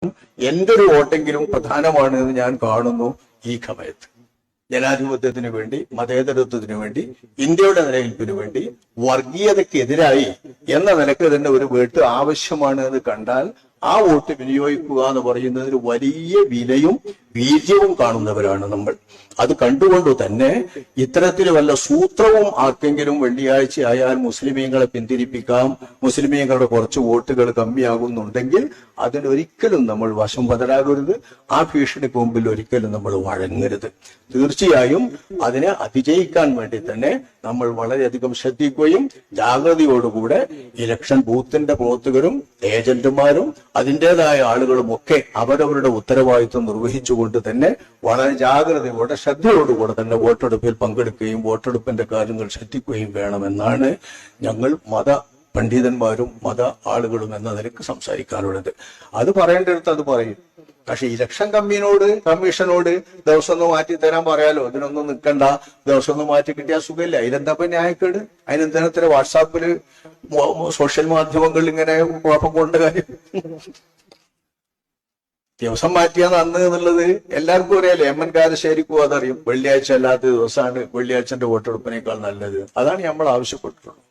എന്റെ ഒരു വോട്ടെങ്കിലും പ്രധാനമാണ് എന്ന് ഞാൻ കാണുന്നു ഈ സമയത്ത്. ജനാധിപത്യത്തിന് വേണ്ടി, മതേതരത്വത്തിന് വേണ്ടി, ഇന്ത്യയുടെ നിലനിൽപ്പിന് വേണ്ടി, വർഗീയതയ്ക്കെതിരായി എന്ന നിലക്ക് തന്നെ ഒരു വോട്ട് ആവശ്യമാണ് എന്ന് കണ്ടാൽ ആ വോട്ട് വിനിയോഗിക്കുക എന്ന് പറയുന്നതിന് വലിയ വിലയും വീര്യവും കാണുന്നവരാണ് നമ്മൾ. അത് കണ്ടുകൊണ്ട് തന്നെ ഇത്തരത്തിൽ വല്ല സൂത്രവും ആർക്കെങ്കിലും വെള്ളിയാഴ്ച ആയാൽ മുസ്ലിമീങ്ങളെ പിന്തിരിപ്പിക്കാം, മുസ്ലിമീങ്ങളുടെ കുറച്ച് വോട്ടുകൾ കമ്മിയാകുന്നുണ്ടെങ്കിൽ അതിലൊരിക്കലും നമ്മൾ വശം പതരാകരുത്. ആ ഭീഷണിക്ക് മുമ്പിൽ ഒരിക്കലും നമ്മൾ വഴങ്ങരുത്. തീർച്ചയായും അതിനെ അതിജയിക്കാൻ വേണ്ടി തന്നെ നമ്മൾ വളരെയധികം ശ്രദ്ധിക്കുകയും ജാഗ്രതയോടുകൂടെ ഇലക്ഷൻ ബൂത്തിന്റെ പ്രവർത്തകരും ഏജന്റുമാരും അതിൻ്റെതായ ആളുകളും ഒക്കെ അവരവരുടെ ഉത്തരവാദിത്വം നിർവഹിച്ചുകൊണ്ട് തന്നെ വളരെ ജാഗ്രതയോടെ ശ്രദ്ധയോടുകൂടെ തന്നെ വോട്ടെടുപ്പിൽ പങ്കെടുക്കുകയും വോട്ടെടുപ്പിന്റെ കാര്യങ്ങൾ ശ്രദ്ധിക്കുകയും വേണമെന്നാണ് ഞങ്ങൾ പണ്ഡിതന്മാരും മത ആളുകളും എന്ന നിലക്ക് സംസാരിക്കാനുള്ളത്. അത് പറയേണ്ടടുത്ത് അത് പറയും. പക്ഷെ ഇലക്ഷൻ കമ്മീഷനോട് ദിവസം ഒന്ന് മാറ്റി തരാൻ പറയാലോ, അതിനൊന്നും നിൽക്കണ്ട, ദിവസം ഒന്ന് മാറ്റി കിട്ടിയാൽ സുഖമില്ല. അതിലെന്താ ന്യായക്കേട്? അതിനെന്തിനത്ര വാട്സാപ്പില് സോഷ്യൽ മാധ്യമങ്ങളിൽ ഇങ്ങനെ കുഴപ്പം കൊണ്ട കാര്യം? ദിവസം മാറ്റിയാൽ നന്ന് എന്നുള്ളത് എല്ലാവർക്കും അറിയാലോ. എമ്മൻ കാരശ്ശേരിക്കും അതറിയും. വെള്ളിയാഴ്ച അല്ലാത്ത ദിവസമാണ് വെള്ളിയാഴ്ചന്റെ വോട്ടെടുപ്പിനേക്കാൾ നല്ലത്. അതാണ് നമ്മൾ ആവശ്യപ്പെട്ടിട്ടുള്ളത്.